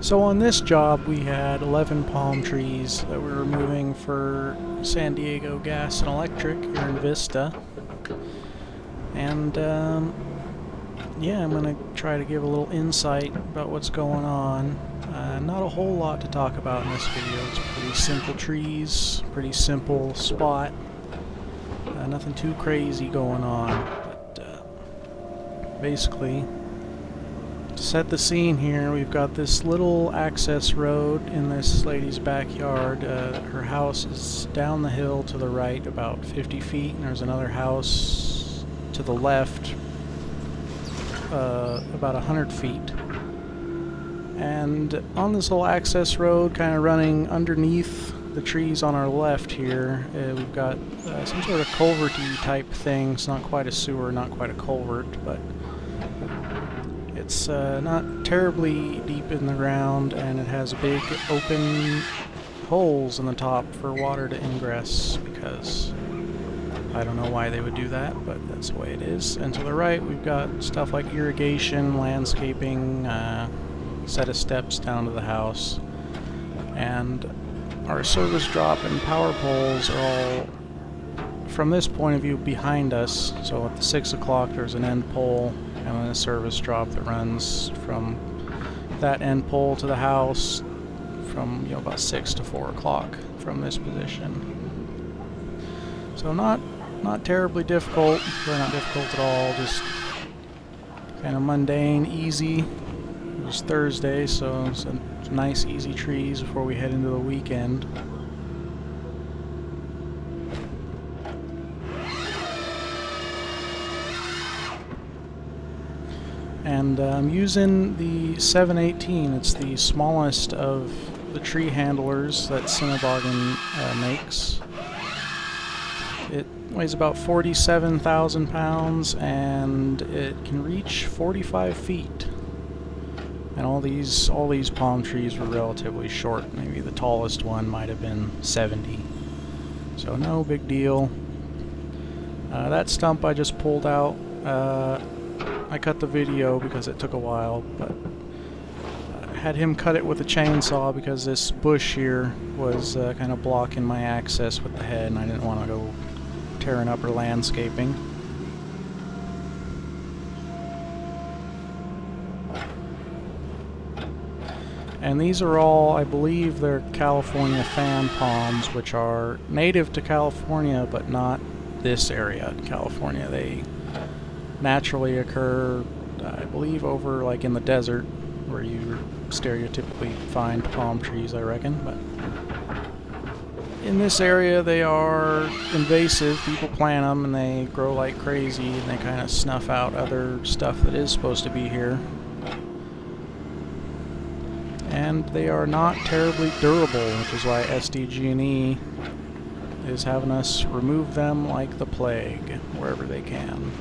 So on this job we had 11 palm trees that we were removing for San Diego Gas and Electric here in Vista. And yeah, I'm going to try to give a little insight about what's going on. Not a whole lot to talk about in this video. It's pretty simple trees, pretty simple spot. Nothing too crazy going on. But basically, to set the scene here, we've got this little access road in this lady's backyard. Her house is down the hill to the right about 50 feet, and there's another house to the left about 100 feet. And on this little access road, kind of running underneath the trees on our left here, we've got some sort of culverty type thing. It's not quite a sewer, not quite a culvert, but it's not terribly deep in the ground, and it has big open holes in the top for water to ingress, because I don't know why they would do that, but that's the way it is. And to the right we've got stuff like irrigation, landscaping, set of steps down to the house, and our service drop and power poles are all, from this point of view, behind us. So at the 6 o'clock there's an end pole and then a service drop that runs from that end pole to the house from about 6 to 4 o'clock from this position. So not terribly difficult, really not difficult at all, just kind of mundane, easy. It's Thursday, so it's a nice easy trees before we head into the weekend. And I'm using the 718. It's the smallest of the tree handlers that Sennebogen makes. It weighs about 47,000 pounds, and it can reach 45 feet. And all these palm trees were relatively short. Maybe the tallest one might have been 70. So no big deal. That stump I just pulled out. I cut the video because it took a while, but I had him cut it with a chainsaw because this bush here was kind of blocking my access with the head, and I didn't want to go tearing up her landscaping. And these are all, I believe, they're California fan palms, which are native to California, but not this area in California. They naturally occur, I believe, over like in the desert, where you stereotypically find palm trees, I reckon. But in this area, they are invasive. People plant them, and they grow like crazy, and they kind of snuff out other stuff that is supposed to be here. And they are not terribly durable, which is why SDG&E is having us remove them like the plague, wherever they can.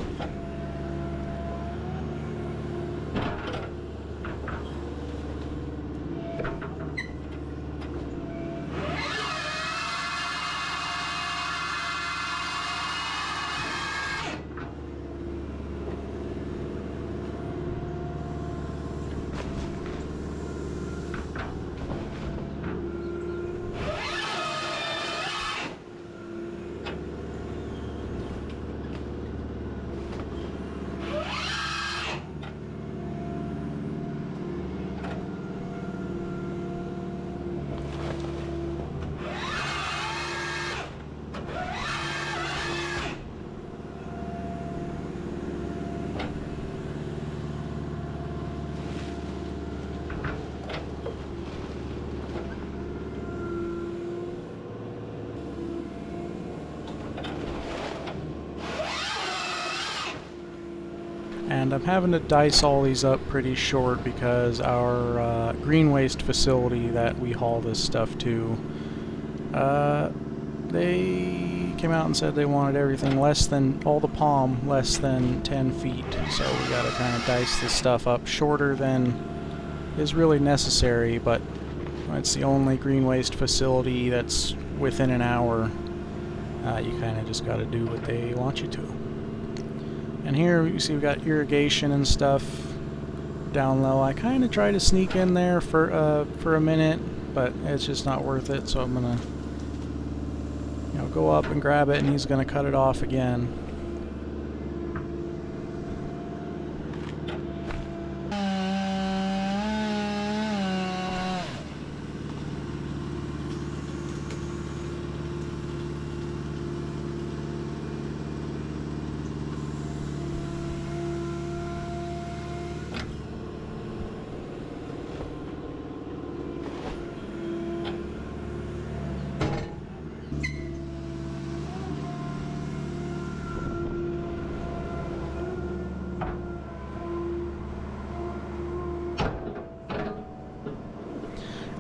And I'm having to dice all these up pretty short because our green waste facility that we haul this stuff to, they came out and said they wanted everything less than, all the palm less than 10 feet. So we gotta kind of dice this stuff up shorter than is really necessary, but it's the only green waste facility that's within an hour. You kind of just gotta do what they want you to. And here you see we've got irrigation and stuff. down low. I kind of try to sneak in there for a minute, but it's just not worth it, so I'm gonna, you know, go up and grab it, and he's gonna cut it off again.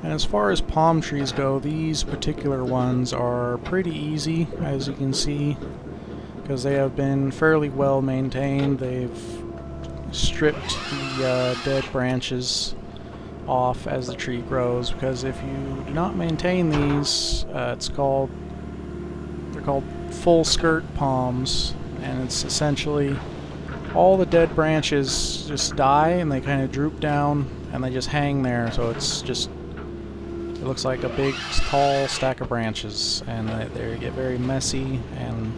And as far as palm trees go, these particular ones are pretty easy, as you can see, because they have been fairly well maintained. They've stripped the dead branches off as the tree grows, because if you do not maintain these, they're called full skirt palms, and it's essentially all the dead branches just die and they kind of droop down and they just hang there, so it's just, it looks like a big tall stack of branches, and they get very messy and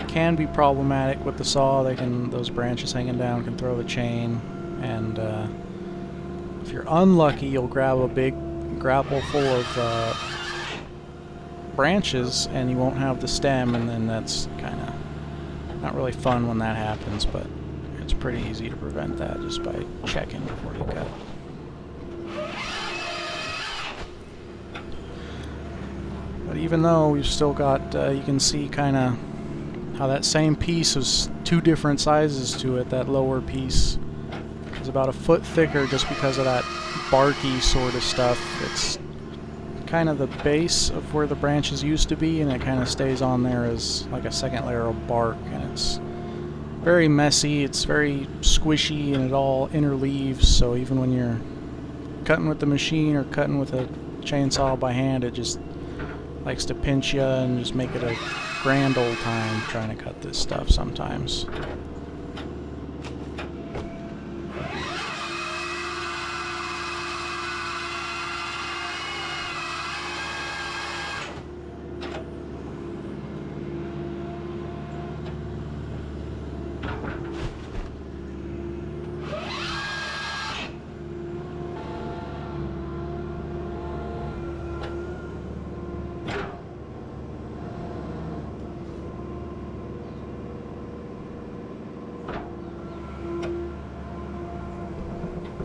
can be problematic with the saw. Those branches hanging down can throw the chain, and if you're unlucky, you'll grab a big grapple full of branches and you won't have the stem, and then that's kind of not really fun when that happens, but it's pretty easy to prevent that just by checking before you cut. But even though we've still got, you can see kind of how that same piece is two different sizes to it. That lower piece is about a foot thicker just because of that barky sort of stuff. It's kind of the base of where the branches used to be, and it kind of stays on there as like a second layer of bark, and it's very messy, it's very squishy, and it all interleaves, so even when you're cutting with the machine or cutting with a chainsaw by hand, it just likes to pinch you and just make it a grand old time trying to cut this stuff sometimes.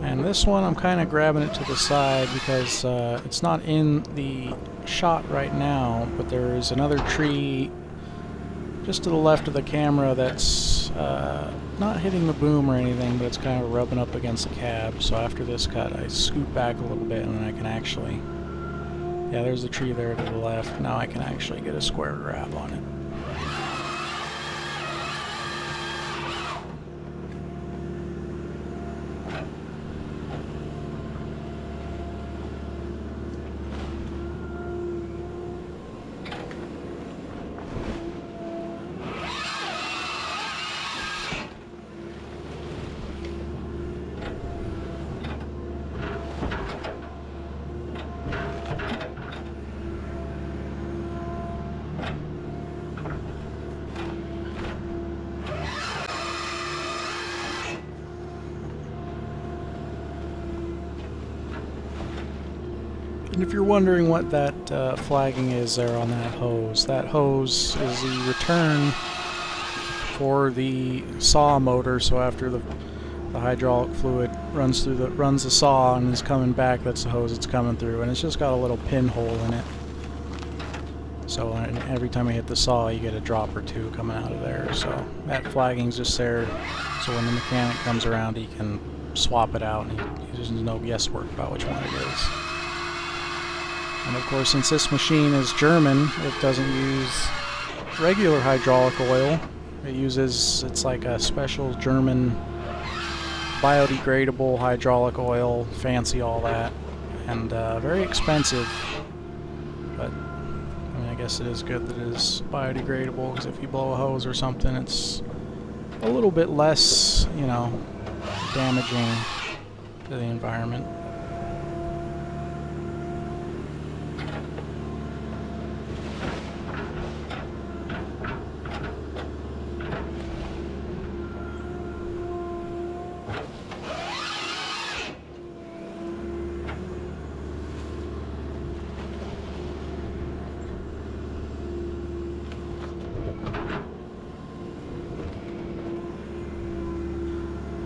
And this one I'm kind of grabbing it to the side because it's not in the shot right now, but there is another tree just to the left of the camera that's not hitting the boom or anything, but it's kind of rubbing up against the cab. So after this cut, I scoot back a little bit and then I can actually, yeah, there's a tree there to the left. Now I can actually get a square grab on it. And if you're wondering what that flagging is there on that hose is the return for the saw motor. So after the hydraulic fluid runs the saw and is coming back, that's the hose it's coming through, and it's just got a little pinhole in it. So every time you hit the saw, you get a drop or two coming out of there. So that flagging's just there, so when the mechanic comes around, he can swap it out, and there's no guesswork about which one it is. And of course, since this machine is German, it doesn't use regular hydraulic oil. It's like a special German biodegradable hydraulic oil, fancy all that, and very expensive. But I mean, I guess it is good that it is biodegradable, because if you blow a hose or something, it's a little bit less, you know, damaging to the environment.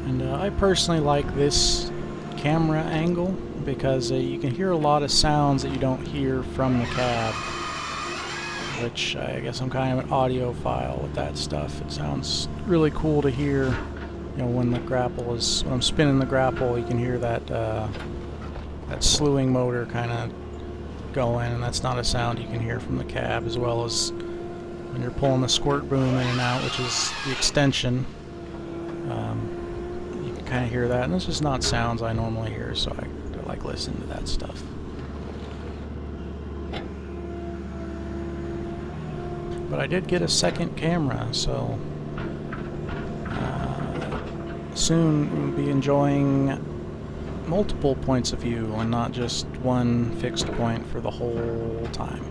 And I personally like this camera angle because you can hear a lot of sounds that you don't hear from the cab, which I guess I'm kind of an audiophile with that stuff. It sounds really cool to hear, you know, when I'm spinning the grapple, you can hear that that slewing motor kind of going, and that's not a sound you can hear from the cab, as well as when you're pulling the squirt boom in and out, which is the extension. You can kind of hear that, and it's just not sounds I normally hear, so I like listening to that stuff. But I did get a second camera, so soon we'll be enjoying multiple points of view and not just one fixed point for the whole time.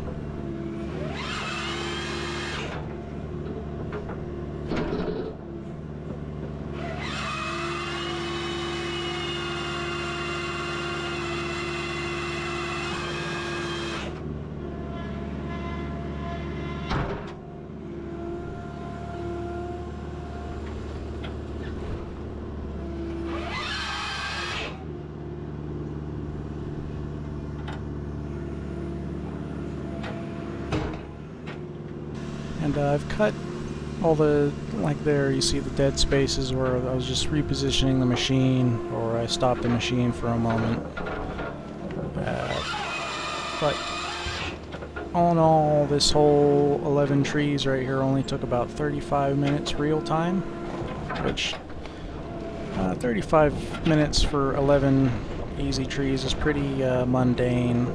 And I've cut all the, like there you see the dead spaces where I was just repositioning the machine, or I stopped the machine for a moment. But all in all, this whole 11 trees right here only took about 35 minutes real time, which 35 minutes for 11 easy trees is pretty mundane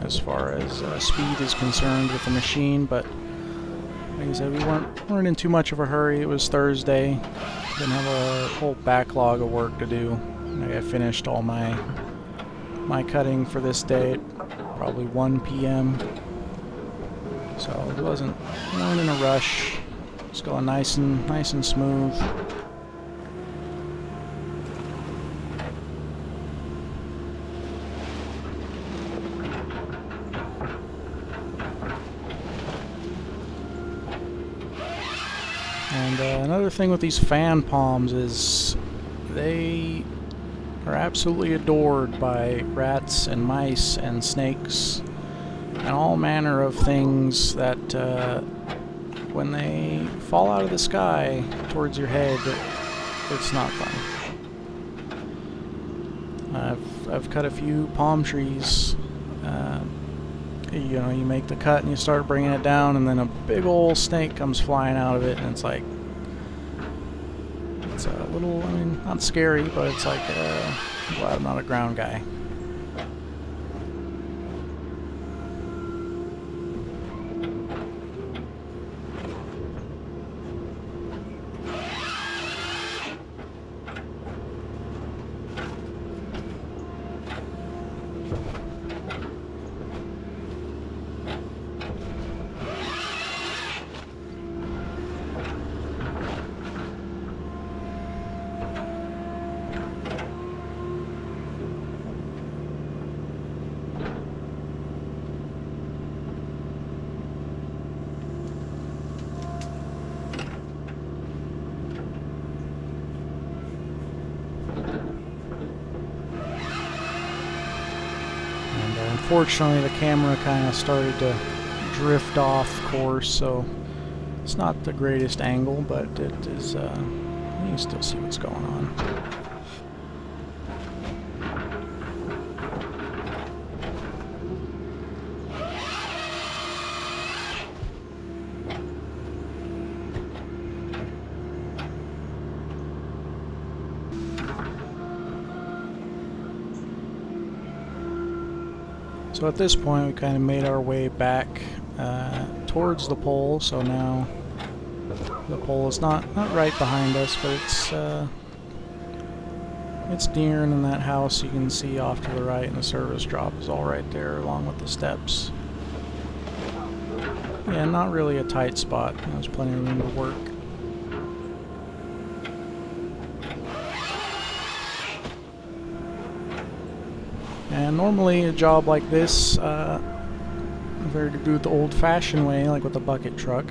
as far as speed is concerned with the machine, but like I said, we weren't in too much of a hurry. It was Thursday. Didn't have a whole backlog of work to do. I finished all my cutting for this day at probably 1 p.m. So it we weren't in a rush. Just going nice and smooth. And another thing with these fan palms is they are absolutely adored by rats and mice and snakes and all manner of things that when they fall out of the sky towards your head, it's not fun. I've cut a few palm trees. You know, you make the cut and you start bringing it down, and then a big old snake comes flying out of it, and it's like, it's a little, I mean, not scary, but it's like, I'm glad I'm not a ground guy. Unfortunately, the camera kind of started to drift off course, so it's not the greatest angle, but it is, you can still see what's going on. So at this point, we kind of made our way back towards the pole. So now the pole is not right behind us, but it's It's near, and in that house you can see off to the right, and the service drop is all right there along with the steps. Yeah, not really a tight spot. There's plenty of room to work. And normally a job like this, if we were to do it the old-fashioned way, like with a bucket truck,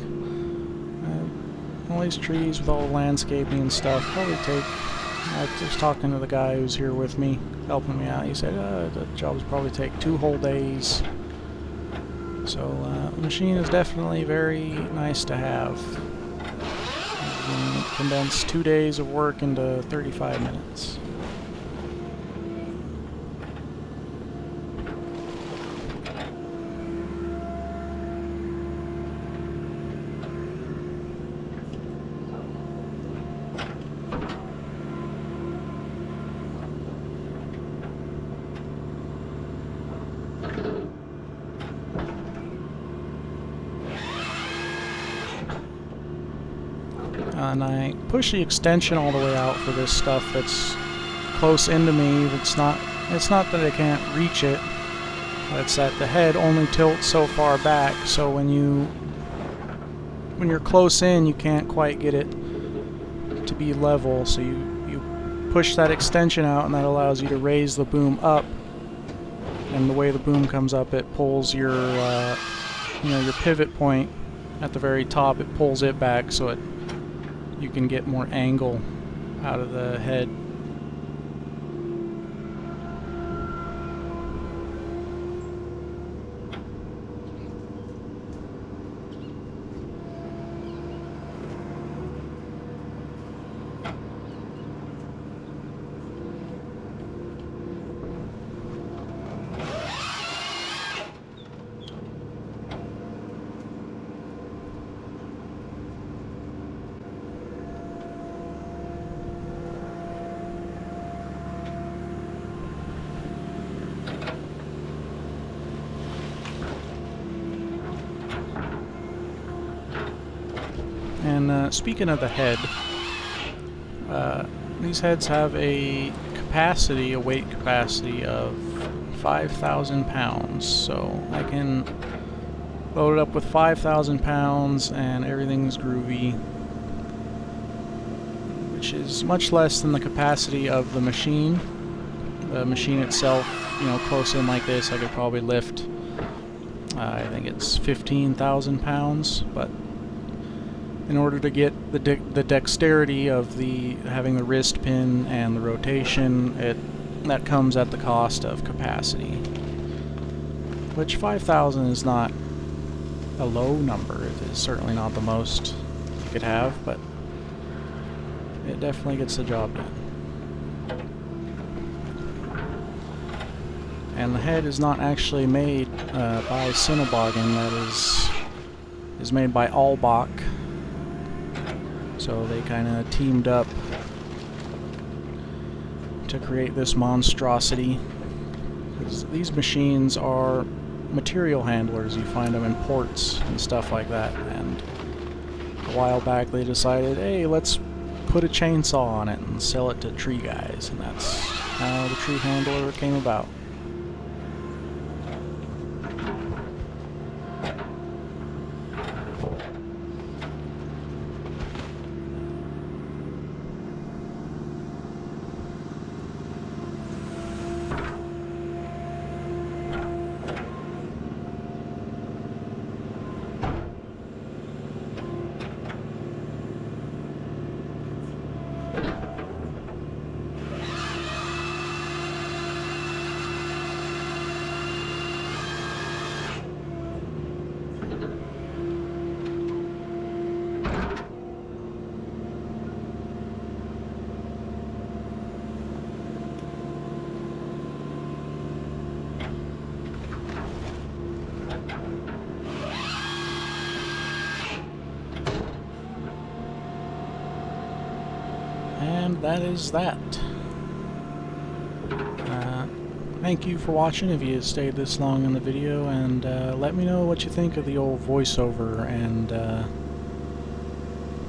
all these trees with all the landscaping and stuff probably take... I was talking to the guy who's here with me, helping me out. He said the jobs probably take 2 whole days. So the machine is definitely very nice to have. You can condense 2 days of work into 35 minutes. And I push the extension all the way out for this stuff that's close into me. It's not that I can't reach it. It's that the head only tilts so far back, so when you're close in, you can't quite get it to be level. So you push that extension out, and that allows you to raise the boom up. And the way the boom comes up, it pulls your your pivot point at the very top. It pulls it back so you can get more angle out of the head. And speaking of the head, these heads have a weight capacity of 5,000 pounds. So I can load it up with 5,000 pounds and everything's groovy, which is much less than the capacity of the machine. The machine itself, close in like this, I could probably lift, I think it's 15,000 pounds, but in order to get the dexterity of having the wrist pin and the rotation, that comes at the cost of capacity. Which 5,000 is not a low number. It is certainly not the most you could have, but it definitely gets the job done. And the head is not actually made by Sennebogen. That is made by Albach. So they kind of teamed up to create this monstrosity. Because these machines are material handlers. You find them in ports and stuff like that. And a while back they decided, hey, let's put a chainsaw on it and sell it to tree guys. And that's how the tree handler came about. And that is that. Thank you for watching if you stayed this long in the video, and let me know what you think of the old voiceover, and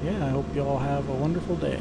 yeah, I hope you all have a wonderful day.